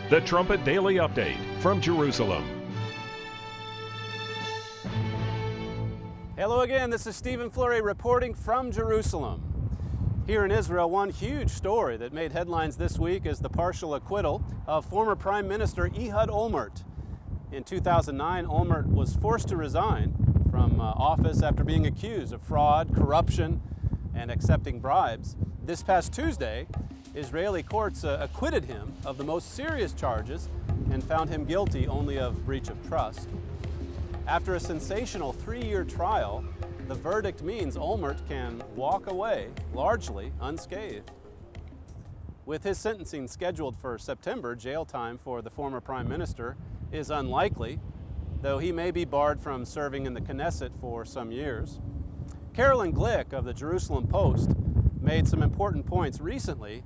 The Trumpet Daily Update from Jerusalem. Hello again, this is Stephen Flurry reporting from Jerusalem. Here in Israel, one huge story that made headlines this week is the partial acquittal of former Prime Minister Ehud Olmert. In 2009, Olmert was forced to resign from office after being accused of fraud, corruption, and accepting bribes. This past Tuesday, Israeli courts acquitted him of the most serious charges and found him guilty only of breach of trust. After a sensational 3-year trial, the verdict means Olmert can walk away largely unscathed. With his sentencing scheduled for September, jail time for the former prime minister is unlikely, though he may be barred from serving in the Knesset for some years. Carolyn Glick of the Jerusalem Post made some important points recently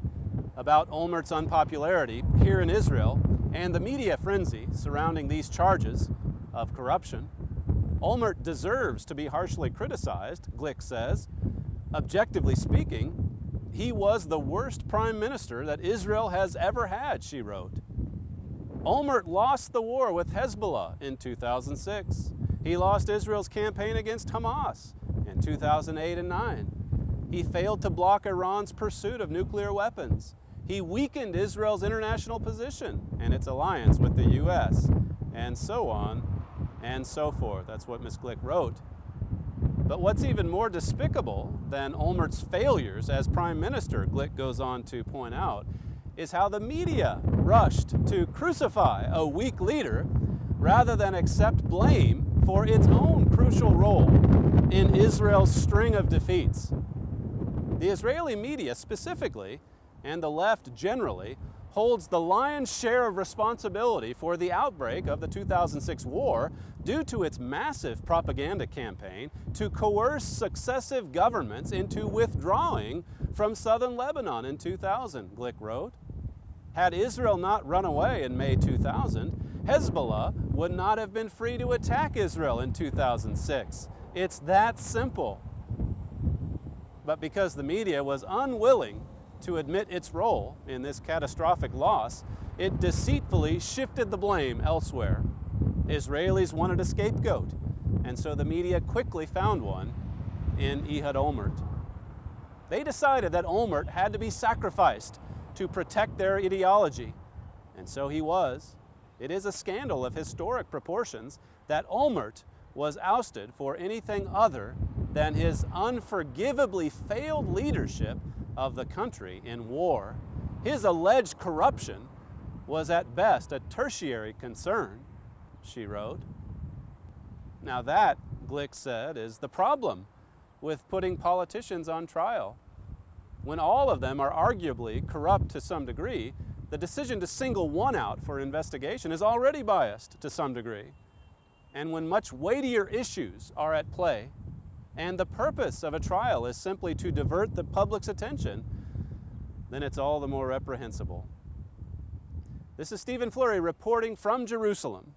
about Olmert's unpopularity here in Israel and the media frenzy surrounding these charges of corruption. Olmert deserves to be harshly criticized, Glick says. Objectively speaking, he was the worst prime minister that Israel has ever had, she wrote. Olmert lost the war with Hezbollah in 2006. He lost Israel's campaign against Hamas in 2008 and 2009. He failed to block Iran's pursuit of nuclear weapons. He weakened Israel's international position and its alliance with the U.S., and so on and so forth. That's what Ms. Glick wrote. But what's even more despicable than Olmert's failures as prime minister, Glick goes on to point out, is how the media rushed to crucify a weak leader rather than accept blame for its own crucial role in Israel's string of defeats. The Israeli media specifically, and the left generally, holds the lion's share of responsibility for the outbreak of the 2006 war due to its massive propaganda campaign to coerce successive governments into withdrawing from southern Lebanon in 2000, Glick wrote. Had Israel not run away in May 2000, Hezbollah would not have been free to attack Israel in 2006. It's that simple. But because the media was unwilling to admit its role in this catastrophic loss, it deceitfully shifted the blame elsewhere. Israelis wanted a scapegoat, and so the media quickly found one in Ehud Olmert. They decided that Olmert had to be sacrificed to protect their ideology, and so he was. It is a scandal of historic proportions that Olmert was ousted for anything other than his unforgivably failed leadership of the country in war. His alleged corruption was at best a tertiary concern, she wrote. Now that, Glick said, is the problem with putting politicians on trial. When all of them are arguably corrupt to some degree, the decision to single one out for investigation is already biased to some degree. And when much weightier issues are at play, and the purpose of a trial is simply to divert the public's attention, then it's all the more reprehensible. This is Stephen Flurry reporting from Jerusalem.